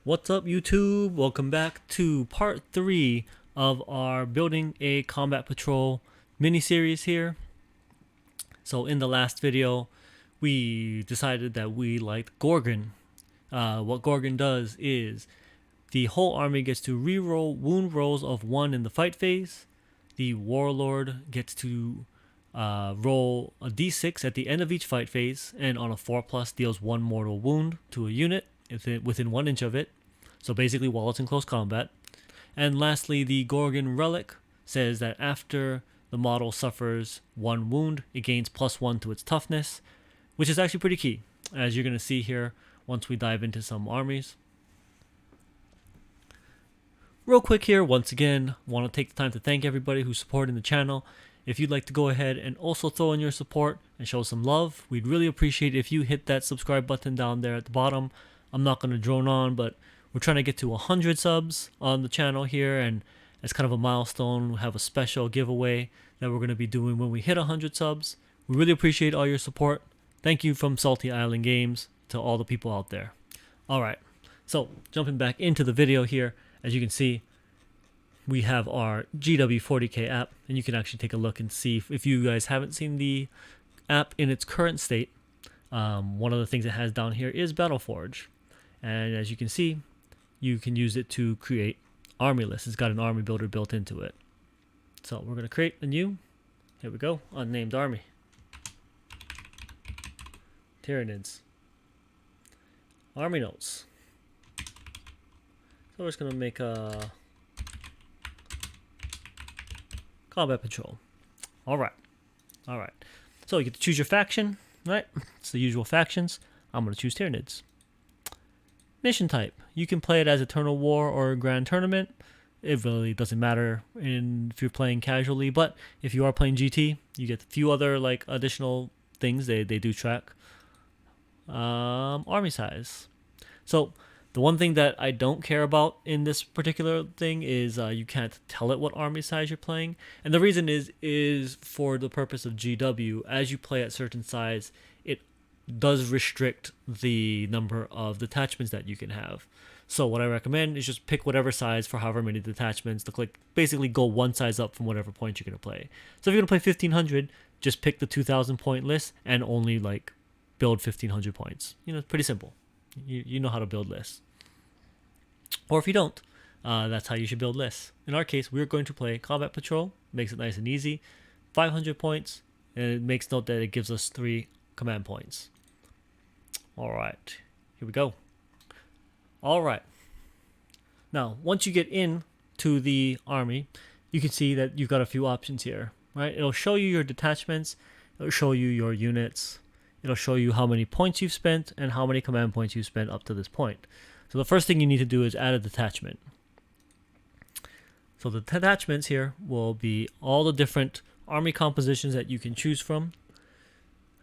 What's up, YouTube? Welcome back to part 3 of our building a combat patrol mini-series here. So in the last video, we decided that we liked Gorgon. What Gorgon does is the whole army gets to reroll wound rolls of 1 in the fight phase. The Warlord gets to roll a d6 at the end of each fight phase, and on a 4+ deals 1 mortal wound to a unit within 1 inch of it. So basically while it's in close combat. And lastly, the Gorgon relic says that after the model suffers 1 wound, it gains +1 to its toughness, which is actually pretty key, as you're going to see here once we dive into some armies. Real quick here, once again, want to take the time to thank everybody who's supporting the channel. If you'd like to go ahead and also throw in your support and show some love, we'd really appreciate it if you hit that subscribe button down there at the bottom. I'm not going to drone on, but we're trying to get to 100 subs on the channel here, and as kind of a milestone, we'll have a special giveaway that we're going to be doing when we hit 100 subs. We really appreciate all your support. Thank you from Salty Island Games to all the people out there. Alright, so jumping back into the video here, as you can see, we have our GW40K app, and you can actually take a look and see if you guys haven't seen the app in its current state. One of the things it has down here is Battleforge, and as you can see, you can use it to create army lists. It's got an army builder built into it. So we're going to create a new, here we go, unnamed army. Tyranids. Army notes. So we're just going to make a combat patrol. Alright. So you get to choose your faction, right? It's the usual factions. I'm going to choose Tyranids. Mission type. You can play it as Eternal War or Grand Tournament. It really doesn't matter if you're playing casually, but if you are playing GT, you get a few other like additional things they do track. Army size. So the one thing that I don't care about in this particular thing is you can't tell it what army size you're playing, and the reason is for the purpose of GW. As you play at certain size, it does restrict the number of detachments that you can have. So what I recommend is just pick whatever size for however many detachments to click. Basically go one size up from whatever point you're going to play. So if you're going to play 1500, just pick the 2000 point list and only like build 1500 points. You know, it's pretty simple. You know how to build lists. Or if you don't, that's how you should build lists. In our case, we're going to play Combat Patrol. Makes it nice and easy. 500 points, and it makes note that it gives us 3 command points. Alright, here we go. Alright. Now, once you get into the army, you can see that you've got a few options here, right? It'll show you your detachments, it'll show you your units, it'll show you how many points you've spent and how many command points you've spent up to this point. So the first thing you need to do is add a detachment. So the detachments here will be all the different army compositions that you can choose from.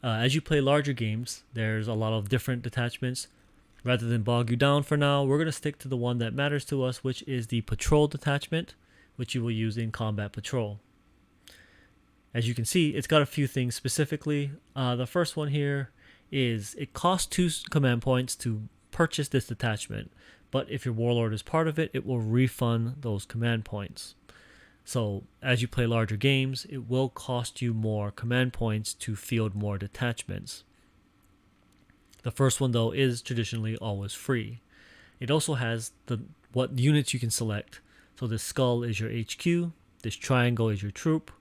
As you play larger games, there's a lot of different detachments. Rather than bog you down for now, we're going to stick to the one that matters to us, which is the patrol detachment, which you will use in combat patrol. As you can see, it's got a few things specifically. The first one here is it costs 2 command points to purchase this detachment, but if your warlord is part of it, it will refund those command points. So as you play larger games, it will cost you more command points to field more detachments. The first one though is traditionally always free. It also has what units you can select. So this skull is your HQ, this triangle is your troop,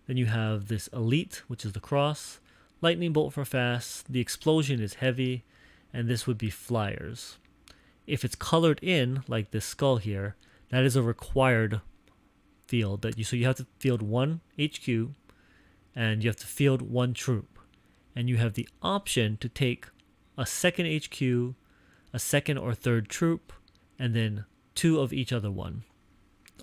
then you have this elite, which is the cross, lightning bolt for fast, the explosion is heavy, and this would be flyers. If it's colored in, like this skull here, that is a required field. So you have to field 1 HQ, and you have to field 1 troop. And you have the option to take a second HQ, a second or third troop, and then 2 of each other one.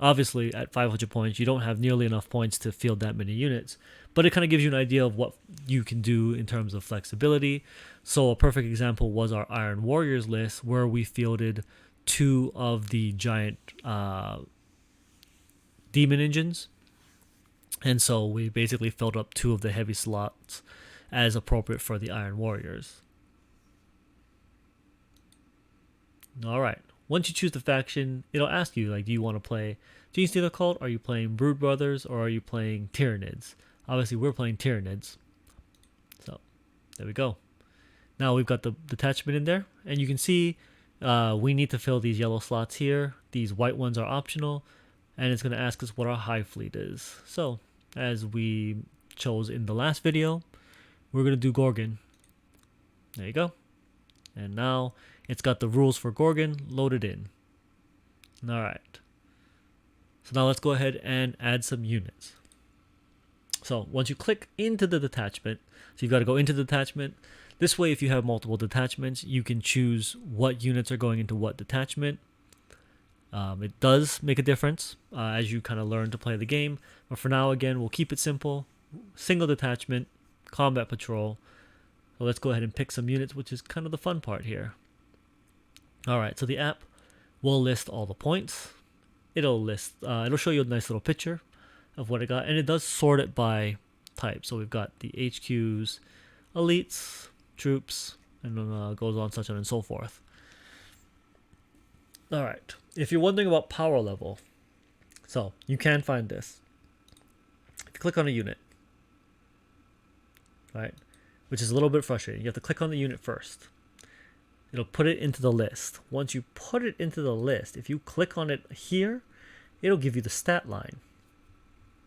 Obviously, at 500 points, you don't have nearly enough points to field that many units, but it kind of gives you an idea of what you can do in terms of flexibility. So a perfect example was our Iron Warriors list, where we fielded 2 of the giant demon engines, and so we basically filled up 2 of the heavy slots as appropriate for the Iron Warriors. Alright, once you choose the faction, it'll ask you, like, do you want to play Genestealer Cult? Are you playing Brood Brothers? Or are you playing Tyranids? Obviously, we're playing Tyranids. So, there we go. Now we've got the detachment in there. And you can see we need to fill these yellow slots here. These white ones are optional. And it's going to ask us what our Hive fleet is. So, as we chose in the last video, we're going to do Gorgon. There you go. And now it's got the rules for Gorgon loaded in. Alright. So now let's go ahead and add some units. So once you click into the detachment, so you've got to go into the detachment. This way, if you have multiple detachments, you can choose what units are going into what detachment. It does make a difference as you kind of learn to play the game. But for now, again, we'll keep it simple. Single detachment, combat patrol. So let's go ahead and pick some units, which is kind of the fun part here. Alright, so the app will list all the points. It'll show you a nice little picture of what it got. And it does sort it by type. So we've got the HQs, elites, troops, and then goes on such on and so forth. Alright, if you're wondering about power level, so you can find this. If you click on a unit, right, which is a little bit frustrating. You have to click on the unit first. It'll put it into the list. Once you put it into the list, if you click on it here, it'll give you the stat line.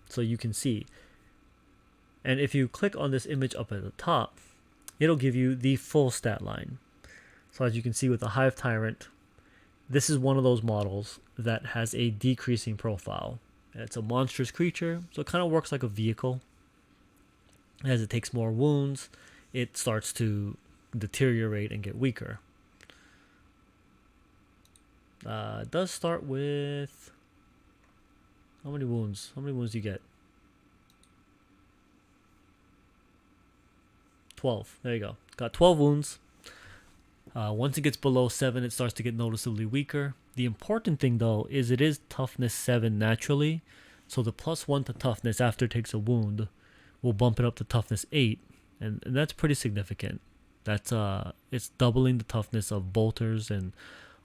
So you can see. And if you click on this image up at the top, it'll give you the full stat line. So as you can see with the Hive Tyrant, this is one of those models that has a decreasing profile. It's a monstrous creature, so it kind of works like a vehicle. As it takes more wounds, it starts to deteriorate and get weaker. It does start with... How many wounds? How many wounds do you get? 12. There you go. Got 12 wounds. Once it gets below 7, it starts to get noticeably weaker. The important thing, though, is it is toughness 7 naturally. So the +1 to toughness after it takes a wound will bump it up to toughness 8. And that's pretty significant. That's it's doubling the toughness of bolters and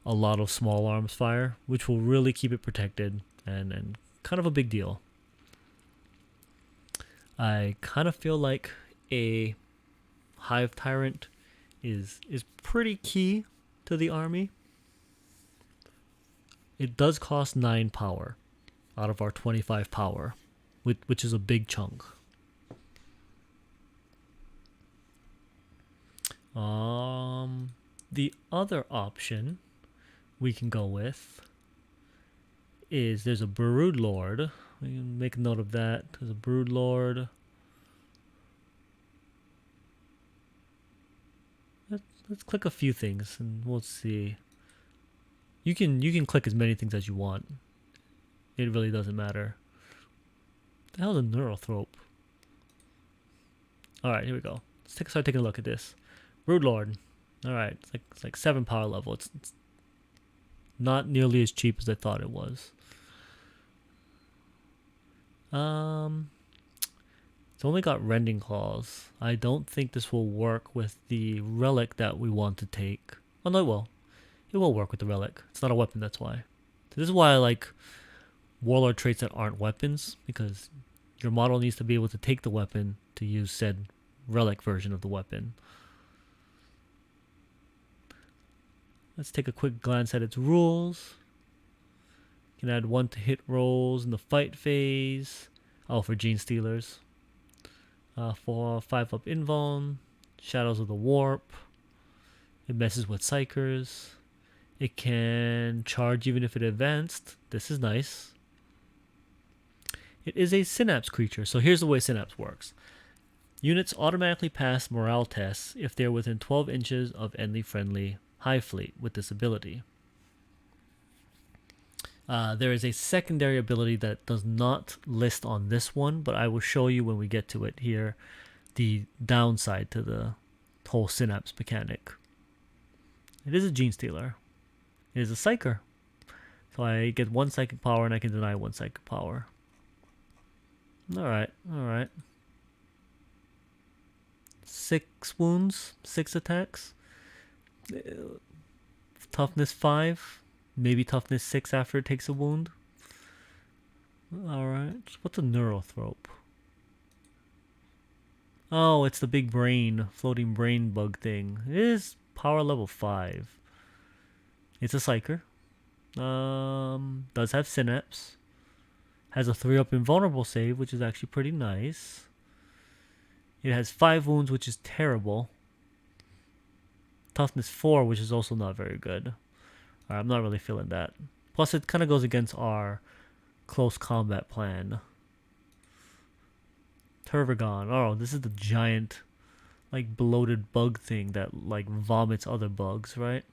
a lot of small arms fire, which will really keep it protected and kind of a big deal. I kind of feel like a Hive Tyrant is pretty key to the army. It does cost 9 power out of our 25 power, which is a big chunk. The other option we can go with is there's a Brood Lord. We can make a note of that. There's a Brood Lord. Let's click a few things and we'll see. You can click as many things as you want. It really doesn't matter. The hell is a Neurothrope? Alright, here we go. Let's start taking a look at this. Brood Lord. Alright, it's like 7 power level. It's not nearly as cheap as I thought it was. It's only got Rending Claws. I don't think this will work with the relic that we want to take. Oh no, it will. It will work with the relic. It's not a weapon, that's why. So this is why I like Warlord traits that aren't weapons, because your model needs to be able to take the weapon to use said relic version of the weapon. Let's take a quick glance at its rules. You can add 1 to hit rolls in the fight phase. Oh, for Genestealers. 5 up invuln. Shadows of the Warp. It messes with Psychers. It can charge even if it advanced. This is nice. It is a Synapse creature. So here's the way Synapse works. Units automatically pass morale tests if they're within 12 inches of any friendly Hive fleet with this ability. There is a secondary ability that does not list on this one, but I will show you when we get to it here the downside to the whole Synapse mechanic. It is a Genestealer. It is a Psyker. So I get 1 psychic power and I can deny 1 psychic power. Alright, alright. 6 wounds, 6 attacks. Toughness 5. Maybe toughness 6 after it takes a wound. Alright. What's a Neurothrope? Oh, it's the big brain, floating brain bug thing. It is power level 5. It's a psyker. Does have synapse. Has a 3-up invulnerable save, which is actually pretty nice. It has 5 wounds, which is terrible. Toughness 4, which is also not very good. Alright, I'm not really feeling that. Plus, it kind of goes against our close combat plan. Tervagon. Oh, this is the giant, like, bloated bug thing that, like, vomits other bugs, right?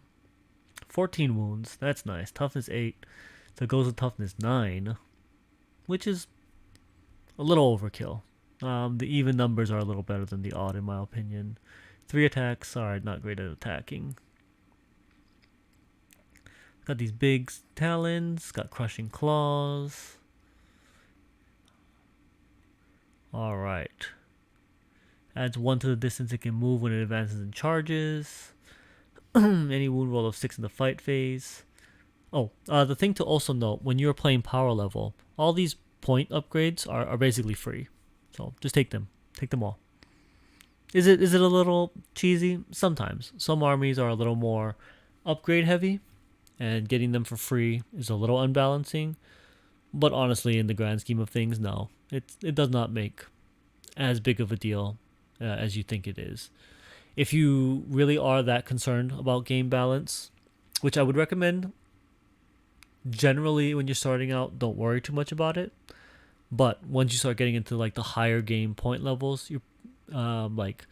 14 wounds. That's nice. Toughness 8. So it goes with toughness 9, which is a little overkill. The even numbers are a little better than the odd, in my opinion. 3 attacks. Alright, not great at attacking. Got these big talons. Got crushing claws. Alright. Adds 1 to the distance it can move when it advances and charges. Any wound roll of 6 in the fight phase. Oh, the thing to also note, when you're playing power level, all these point upgrades are basically free. So just take them. Take them all. Is it a little cheesy? Sometimes. Some armies are a little more upgrade heavy, and getting them for free is a little unbalancing. But honestly, in the grand scheme of things, no. It does not make as big of a deal as you think it is. If you really are that concerned about game balance, which I would recommend, generally when you're starting out, don't worry too much about it. But once you start getting into like the higher game point levels, you're like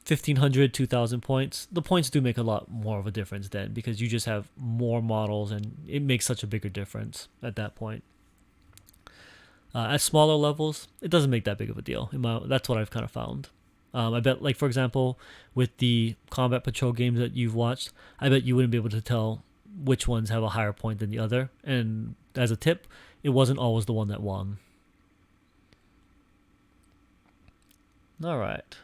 1,500, 2,000 points, the points do make a lot more of a difference then, because you just have more models and it makes such a bigger difference at that point. At smaller levels, it doesn't make that big of a deal. That's what I've kind of found. I bet, like, for example, with the combat patrol games that you've watched, I bet you wouldn't be able to tell which ones have a higher point than the other. And as a tip, it wasn't always the one that won. Alright.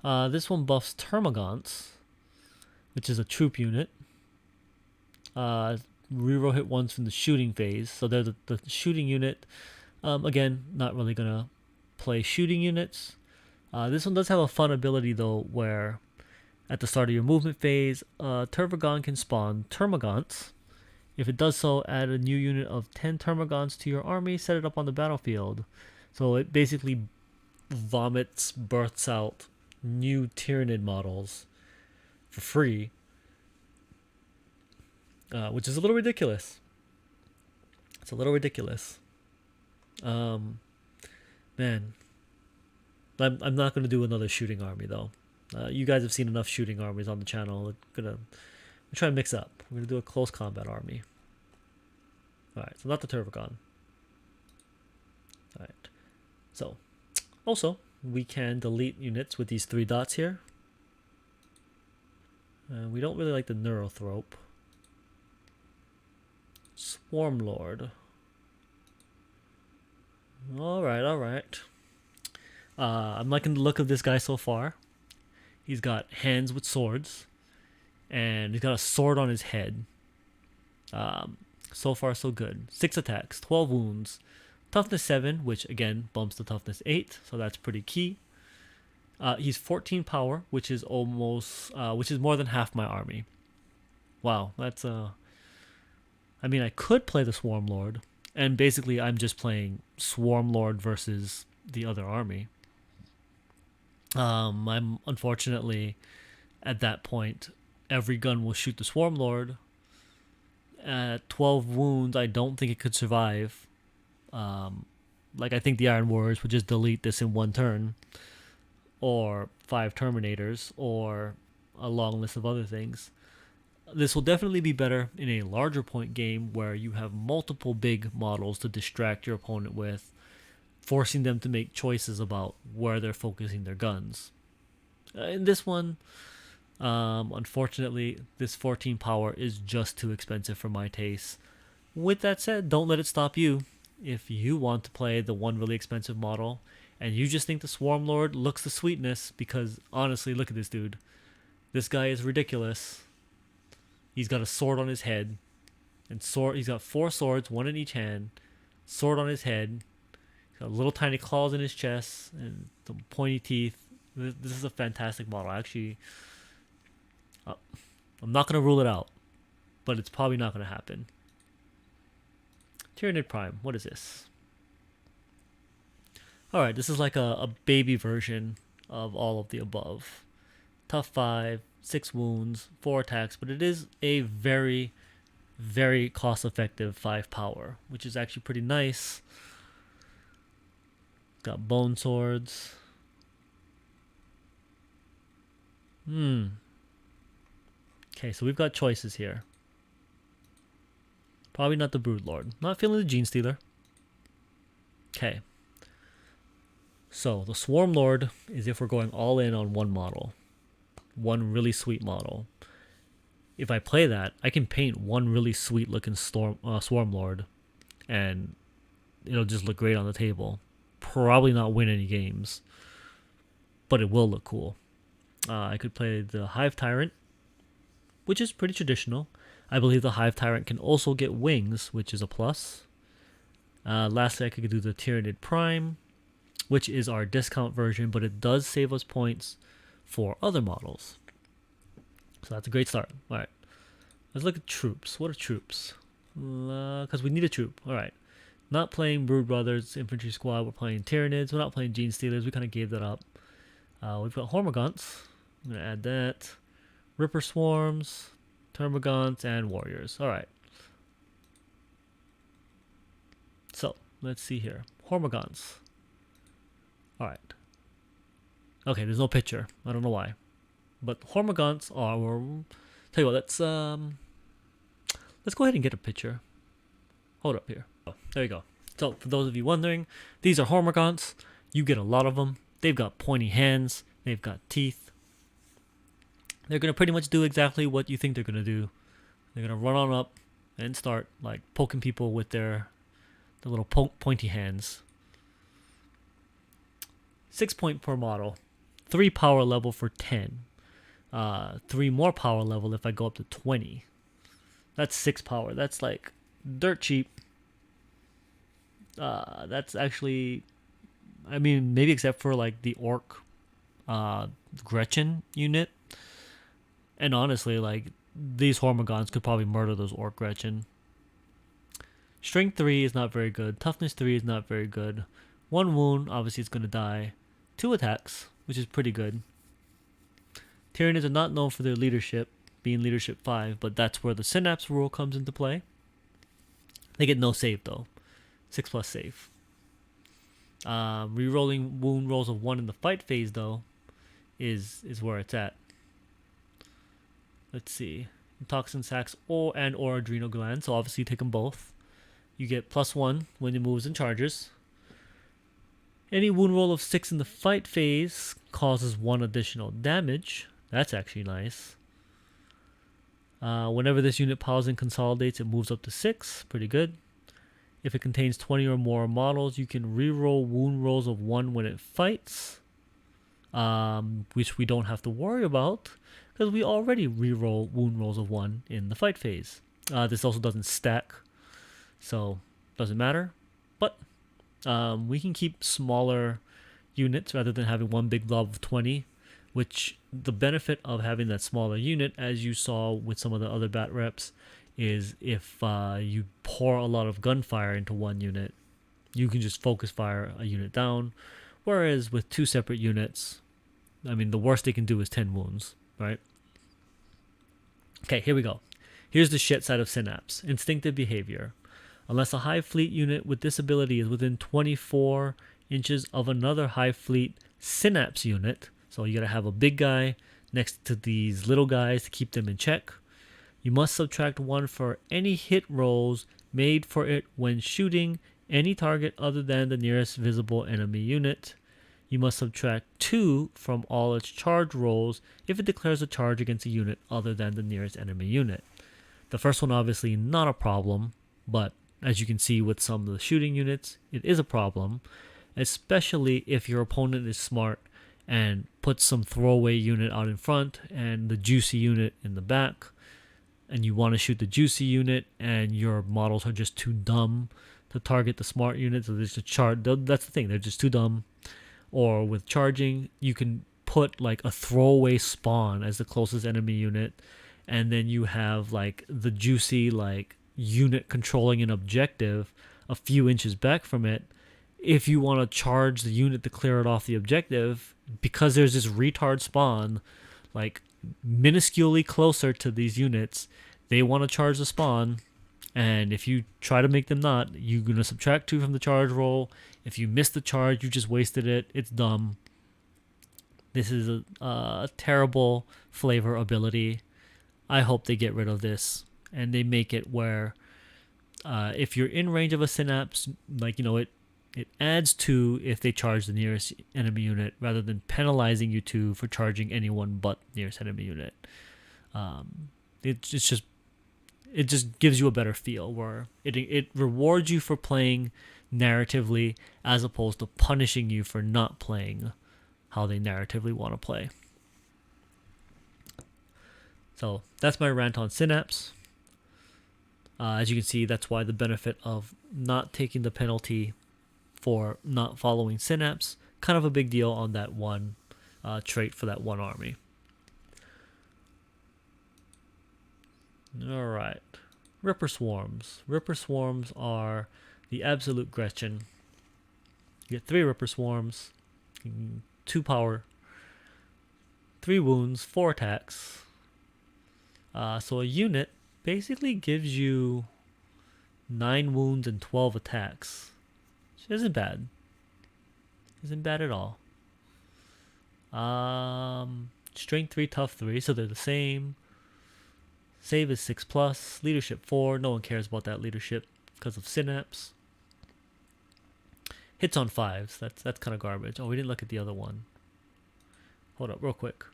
This one buffs Termagants, which is a troop unit. Reroll hit ones from the shooting phase. So they're the shooting unit. Again, not really going to play shooting units. This one does have a fun ability, though, where at the start of your movement phase, Tervagon can spawn Termagants. If it does so, add a new unit of 10 Termagants to your army, set it up on the battlefield. So it basically births out new Tyranid models for free, which is a little ridiculous. It's a little ridiculous. Man. I'm not going to do another shooting army, though. You guys have seen enough shooting armies on the channel. We're trying to mix up. We're going to do a close combat army. Alright, so not the Tervagon. Alright. So, also, we can delete units with these 3 dots here. We don't really like the Neurothrope. Swarmlord. Alright. I'm liking the look of this guy so far. He's got hands with swords, and he's got a sword on his head. So far, so good. 6 attacks, 12 wounds, toughness 7, which again bumps to toughness 8, so that's pretty key. He's 14 power, which is more than half my army. Wow, that's I mean, I could play the Swarmlord, and basically I'm just playing Swarmlord versus the other army. I'm unfortunately at that point, every gun will shoot the Swarmlord. At 12 wounds, I don't think it could survive. Like, I think the Iron Warriors would just delete this in 1 turn, or 5 Terminators, or a long list of other things. This will definitely be better in a larger point game where you have multiple big models to distract your opponent with, forcing them to make choices about where they're focusing their guns. In this one, unfortunately, this 14 power is just too expensive for my taste. With that said, don't let it stop you. If you want to play the one really expensive model, and you just think the Swarmlord looks the sweetness, because honestly, look at this dude. This guy is ridiculous. He's got a sword on his head. And sword. He's got 4 swords, 1 in each hand, sword on his head, he's got little tiny claws in his chest, and some pointy teeth. This is a fantastic model. Actually, I'm not gonna rule it out, but it's probably not gonna happen. Tyranid Prime. What is this? Alright, this is like a baby version of all of the above. Tough 5, 6 wounds, 4 attacks, but it is a very, very cost-effective 5 power, which is actually pretty nice. Got bone swords. Okay, so we've got choices here. Probably not the Broodlord. Not feeling the Gene Stealer. Okay. So, the Swarmlord is if we're going all in on one model. One really sweet model. If I play that, I can paint one really sweet looking Swarmlord, and it'll just look great on the table. Probably not win any games, but it will look cool. I could play the Hive Tyrant, which is pretty traditional. I believe the Hive Tyrant can also get wings, which is a plus. Lastly, I could do the Tyranid Prime, which is our discount version, but it does save us points for other models. So that's a great start. Alright, let's look at troops. What are troops? Because we need a troop. Alright, not playing Brood Brothers Infantry Squad, we're playing Tyranids, we're not playing Gene Stealers, we kind of gave that up. We've got Hormagaunts, I'm going to add that. Ripper Swarms, Tervagons, and Warriors. Alright. So, let's see here. Hormagaunts. Alright. Okay, there's no picture. I don't know why. But Hormagaunts are... Tell you what, let's go ahead and get a picture. Hold up here. Oh, there you go. So, for those of you wondering, these are Hormagaunts. You get a lot of them. They've got pointy hands. They've got teeth. They're going to pretty much do exactly what you think they're going to do. They're going to run on up and start like poking people with their little pointy hands. 6 point per model. 3 power level for 10. 3 more power level if I go up to 20. That's 6 power. That's like dirt cheap. That's actually, I mean, maybe except for like the Orc Gretchen unit. And honestly, like, these Hormagaunts could probably murder those Orc Gretchen. Strength 3 is not very good. Toughness 3 is not very good. 1 wound, obviously it's going to die. 2 attacks, which is pretty good. Tyranids are not known for their leadership, being leadership 5, but that's where the Synapse rule comes into play. They get no save though. 6+ save. Rerolling wound rolls of 1 in the fight phase though is where it's at. Let's see. Toxin sacs or adrenal glands, so obviously take them both. You get +1 when it moves and charges. Any wound roll of 6 in the fight phase causes 1 additional damage. That's actually nice. Whenever this unit piles and consolidates, it moves up to 6. Pretty good. If it contains 20 or more models, you can reroll wound rolls of 1 when it fights, which we don't have to worry about because we already reroll wound rolls of 1 in the fight phase. This also doesn't stack, so doesn't matter. But we can keep smaller units rather than having one big blob of 20, which the benefit of having that smaller unit, as you saw with some of the other bat reps, is if you pour a lot of gunfire into one unit, you can just focus fire a unit down. Whereas with 2 separate units, I mean, the worst they can do is 10 wounds, right? Okay, here we go. Here's the shit side of Synapse. Instinctive behavior. Unless a Hive Fleet unit with this ability is within 24 inches of another Hive Fleet Synapse unit, so you gotta have a big guy next to these little guys to keep them in check, you must subtract 1 for any hit rolls made for it when shooting any target other than the nearest visible enemy unit. You must subtract 2 from all its charge rolls if it declares a charge against a unit other than the nearest enemy unit. The first one obviously not a problem, but as you can see with some of the shooting units, it is a problem, especially if your opponent is smart and puts some throwaway unit out in front and the juicy unit in the back. and you want to shoot the juicy unit, and your models are just too dumb to target the smart unit, so there's a charge. That's the thing; they're just too dumb. Or with charging, you can put like a throwaway spawn as the closest enemy unit, and then you have like the juicy like unit controlling an objective a few inches back from it. If you want to charge the unit to clear it off the objective, because there's this retard spawn like minusculely closer to these units, they want to charge the spawn, and if you try to make them not, you're going to subtract 2 from the charge roll. If you miss the charge, you just wasted it. It's dumb. This is a terrible flavor ability. I hope they get rid of this and they make it where if you're in range of a synapse, like, it adds 2 if they charge the nearest enemy unit, rather than penalizing you 2 for charging anyone but nearest enemy unit. It just gives you a better feel where it rewards you for playing narratively as opposed to punishing you for not playing how they narratively want to play. So that's my rant on Synapse. As you can see, that's why the benefit of not taking the penalty for not following Synapse, kind of a big deal on that one trait for that one army. Alright. Ripper Swarms. Ripper Swarms are the absolute Gretchen. You get 3 Ripper Swarms, 2 power, 3 wounds, 4 attacks. So a unit basically gives you 9 wounds and 12 attacks. Which isn't bad. Isn't bad at all. Strength 3, tough 3, so they're the same. Save is 6+, leadership 4. No one cares about that leadership because of Synapse. Hits on 5s. That's kind of garbage. Oh, we didn't look at the other one. Hold up, real quick.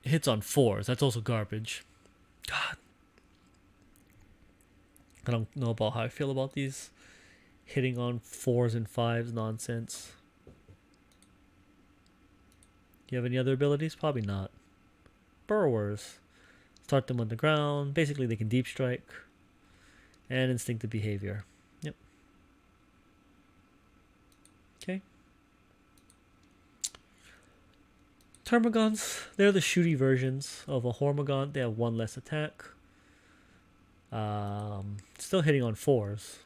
Hits on 4s. That's also garbage. God. I don't know about how I feel about these hitting on 4s and 5s nonsense. Do you have any other abilities? Probably not. Burrowers. Start them on the ground. Basically, they can deep strike. And instinctive behavior. Yep. Okay. Tervagons, they're the shooty versions of a Hormagaunt. They have 1 less attack. Still hitting on 4s.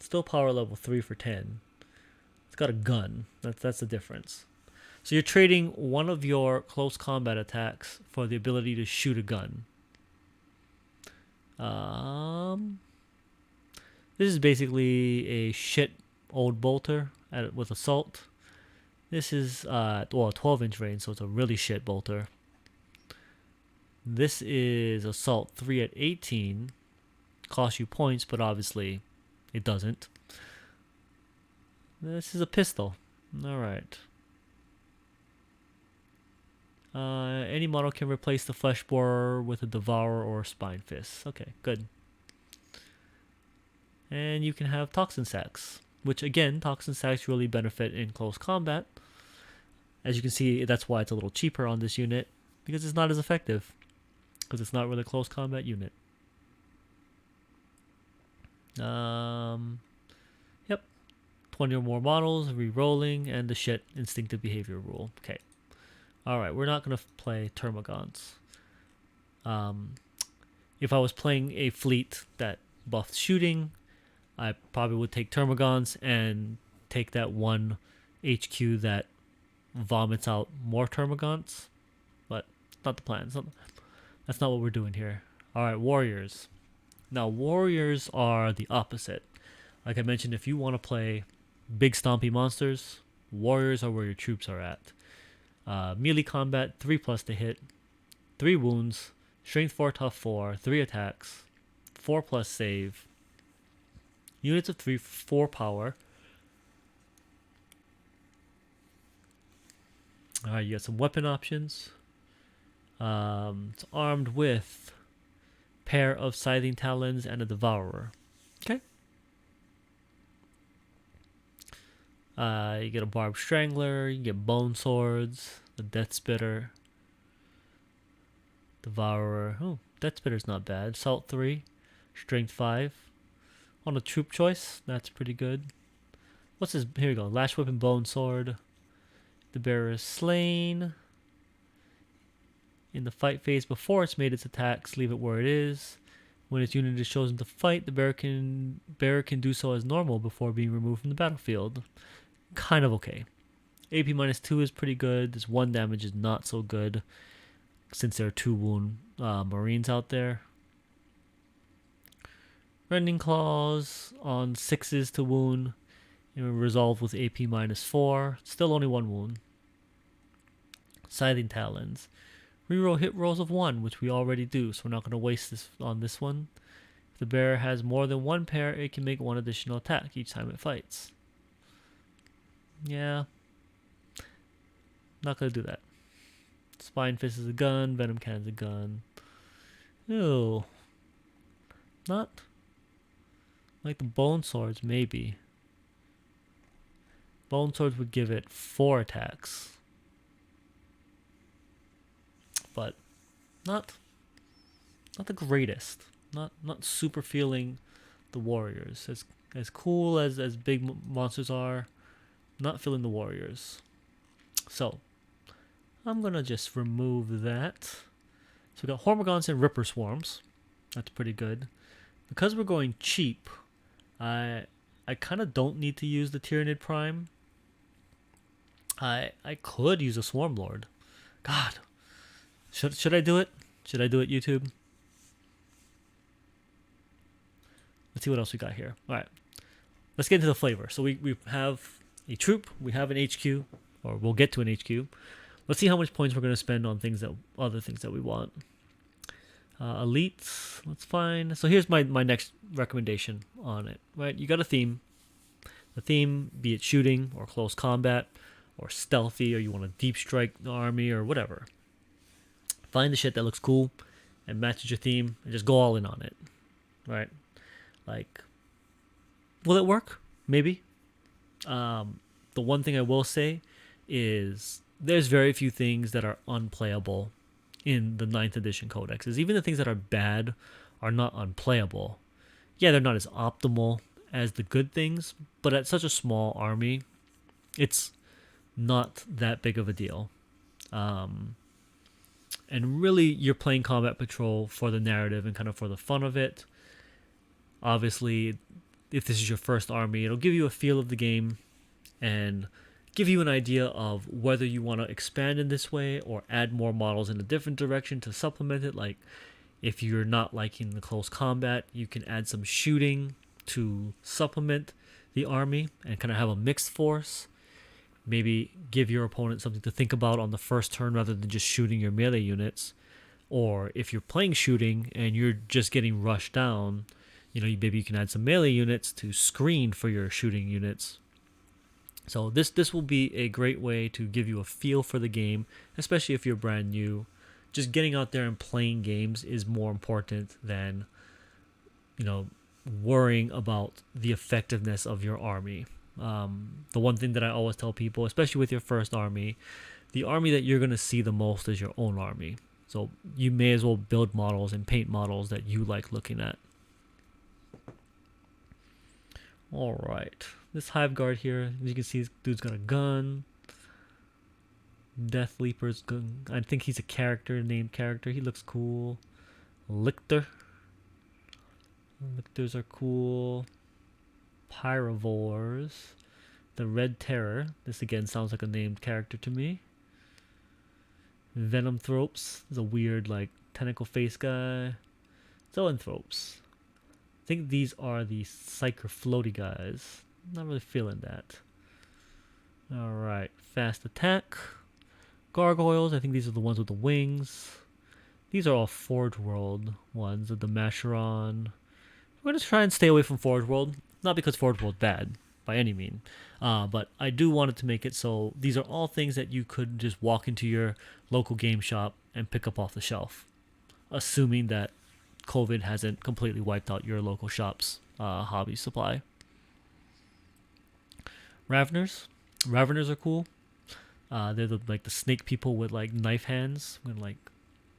Still power level 3 for 10. It's got a gun. That's the difference. So you're trading one of your close combat attacks for the ability to shoot a gun. This is basically a shit old bolter with assault. This is 12-inch range, so it's a really shit bolter. This is assault 3 at 18. Costs you points, but obviously it doesn't. This is a pistol. Alright. Any model can replace the flesh borer with a devourer or a spine fist. Okay, good. And you can have toxin sacks, which again, toxin sacks really benefit in close combat. As you can see, that's why it's a little cheaper on this unit, because it's not as effective, because it's not really a close combat unit. Yep. 20 or more models, re-rolling, and the shit instinctive behavior rule. Okay. Alright, we're not going to play Tervagons. If I was playing a fleet that buffed shooting, I probably would take Tervagons and take that one HQ that vomits out more Tervagons. But not the plan. That's not what we're doing here. Alright, Warriors. Now, Warriors are the opposite. Like I mentioned, if you want to play big stompy monsters, Warriors are where your troops are at. Melee combat, 3+ to hit, 3 wounds, strength 4, tough 4, 3 attacks, 4+ save, units of 3, 4 power. Alright, you got some weapon options. It's armed with pair of scything talons and a devourer. Okay. You get a barbed strangler, you get bone swords, the death spitter, Devourer. Oh, Death Spitter's not bad. Salt 3. Strength 5. On a troop choice, that's pretty good. What's his? Here we go. Lash Whip and Bone Sword. The bearer is slain. In the fight phase before it's made its attacks, leave it where it is. When its unit is chosen to fight, the bearer can do so as normal before being removed from the battlefield. Kind of okay. AP -2 is pretty good. This 1 damage is not so good since there are 2 wound Marines out there. Rending Claws on 6s to wound. Resolved with AP -4. Still only 1 wound. Scything Talons. Reroll hit rolls of 1, which we already do, so we're not going to waste this on this one. If the bearer has more than 1 pair, it can make 1 additional attack each time it fights. Yeah. Not going to do that. Spine Fist is a gun, Venom Cannon's a gun. Ew. Not like the Bone Swords, maybe. Bone Swords would give it 4 attacks. But not the greatest. Not super feeling the warriors. As cool as big monsters are, not feeling the warriors. So I'm gonna just remove that. So we got Hormigons and Ripper Swarms. That's pretty good. Because we're going cheap, I kind of don't need to use the Tyranid Prime. I could use a Swarmlord. God. Should I do it? Should I do it, YouTube? Let's see what else we got here. All right. Let's get into the flavor. So we have a troop. We have an HQ. Or we'll get to an HQ. Let's see how much points we're going to spend on other things that we want. Elites. Let's find. So here's my next recommendation on it. Right. You got a theme. The theme, be it shooting or close combat or stealthy, or you want to deep strike the army or whatever. Find the shit that looks cool and matches your theme and just go all in on it. Right? Like, will it work? Maybe. The one thing I will say is there's very few things that are unplayable in the 9th edition codexes. Even the things that are bad are not unplayable. Yeah, they're not as optimal as the good things, but at such a small army, it's not that big of a deal. And really, you're playing Combat Patrol for the narrative and kind of for the fun of it. Obviously, if this is your first army, it'll give you a feel of the game and give you an idea of whether you want to expand in this way or add more models in a different direction to supplement it. Like, if you're not liking the close combat, you can add some shooting to supplement the army and kind of have a mixed force. Maybe give your opponent something to think about on the first turn rather than just shooting your melee units. Or if you're playing shooting and you're just getting rushed down, maybe you can add some melee units to screen for your shooting units. So this will be a great way to give you a feel for the game, especially if you're brand new. Just getting out there and playing games is more important than, worrying about the effectiveness of your army. The one thing that I always tell people, especially with your first army, the army that you're going to see the most is your own army. So you may as well build models and paint models that you like looking at. All right. This Hive Guard here, as you can see, this dude's got a gun. Death Leaper's gun. I think he's a named character. He looks cool. Lictor. Lictors are cool. Pyrovores. The Red Terror. This again sounds like a named character to me. Venomthropes. Is a weird, tentacle face guy. Zoanthropes. I think these are the Psyker floaty guys. Not really feeling that. Alright. Fast attack. Gargoyles. I think these are the ones with the wings. These are all Forge World ones. The Masheron. We're going to try and stay away from Forge World. Not because Forge World's bad, by any means. But I do want it to make it so these are all things that you could just walk into your local game shop and pick up off the shelf. Assuming that COVID hasn't completely wiped out your local shop's hobby supply. Raveners. Raveners are cool. They're the snake people with knife hands. And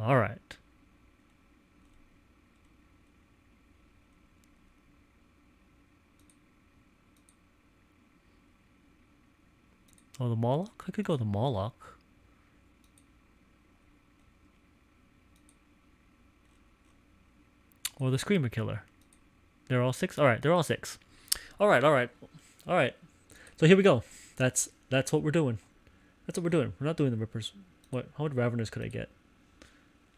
All right. Oh, the Moloch? I could go the Moloch. Or the Screamer Killer. They're all 6? Alright, they're all 6. Alright. Alright. So here we go. That's what we're doing. That's what we're doing. We're not doing the Rippers. What? How many Raveners could I get?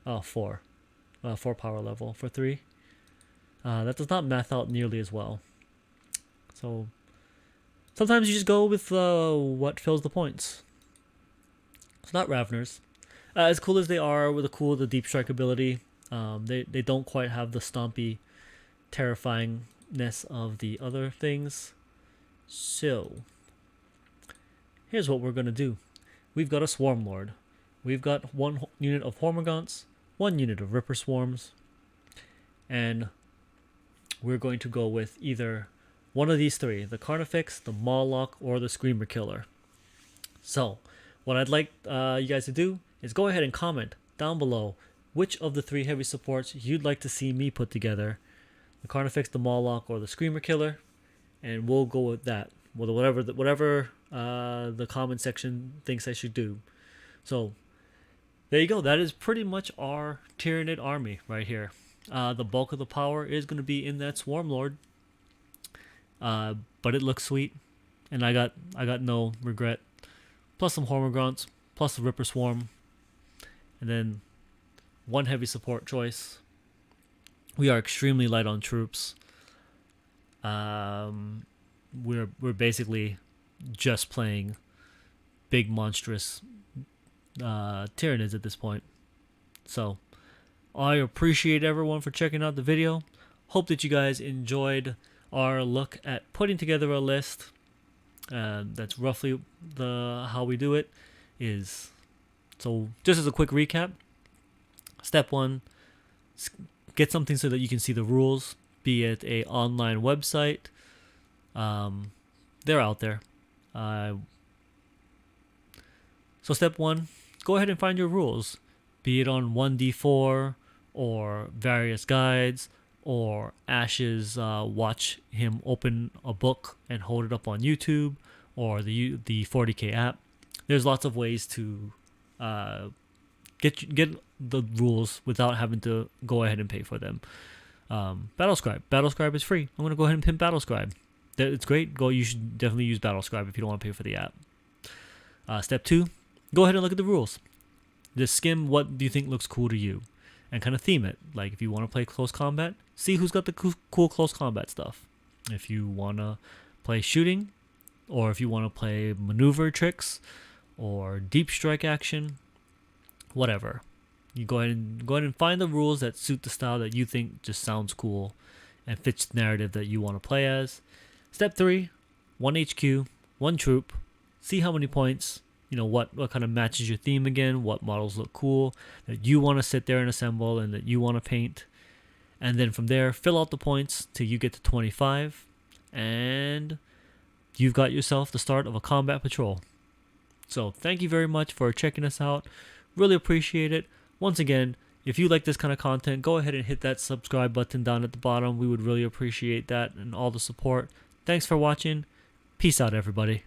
Oh, 4. 4 power level for 3. That does not math out nearly as well. So sometimes you just go with what fills the points. It's not Raveners. As cool as they are with the deep strike ability, they don't quite have the stompy terrifyingness of the other things. So here's what we're gonna do. We've got a Swarmlord. We've got 1 unit of Hormagaunts, 1 unit of Ripper Swarms, and we're going to go with either one of these 3, the Carnifex, the Moloch, or the Screamer Killer. So what I'd like you guys to do is go ahead and comment down below which of the 3 heavy supports you'd like to see me put together, the Carnifex, the Moloch, or the Screamer Killer, and we'll go with that. Well, whatever the comment section thinks I should do. So there you go. That is pretty much our Tyranid army right here. The bulk of the power is going to be in that Swarmlord, but it looks sweet, and I got no regret. Plus some Hormagaunts, plus the Ripper Swarm, and then 1 heavy support choice. We are extremely light on troops. We're basically just playing big monstrous Tyranids at this point. So I appreciate everyone for checking out the video. Hope that you guys enjoyed our look at putting together a list. That's roughly how we do it. Is so just as a quick recap. Step 1, get something so that you can see the rules, be it a online website. They're out there. So step 1, go ahead and find your rules, be it on 1d4 or various guides or Ash's watch him open a book and hold it up on YouTube or the 40k app. There's lots of ways to get the rules without having to go ahead and pay for them. Battlescribe is free. I'm gonna go ahead and pimp Battlescribe. It's great. You should definitely use Battlescribe if you don't want to pay for the app. Step 2, go ahead and look at the rules. Just skim what do you think looks cool to you, and kind of theme it. Like if you want to play close combat, see who's got the cool close combat stuff. If you want to play shooting, or if you want to play maneuver tricks, or deep strike action, whatever. You go ahead and find the rules that suit the style that you think just sounds cool and fits the narrative that you want to play as. Step 3, 1 HQ, 1 troop. See how many points, what kind of matches your theme again, what models look cool, that you want to sit there and assemble and that you want to paint. And then from there, fill out the points till you get to 25. And you've got yourself the start of a combat patrol. So thank you very much for checking us out. Really appreciate it. Once again, if you like this kind of content, go ahead and hit that subscribe button down at the bottom. We would really appreciate that and all the support. Thanks for watching. Peace out, everybody.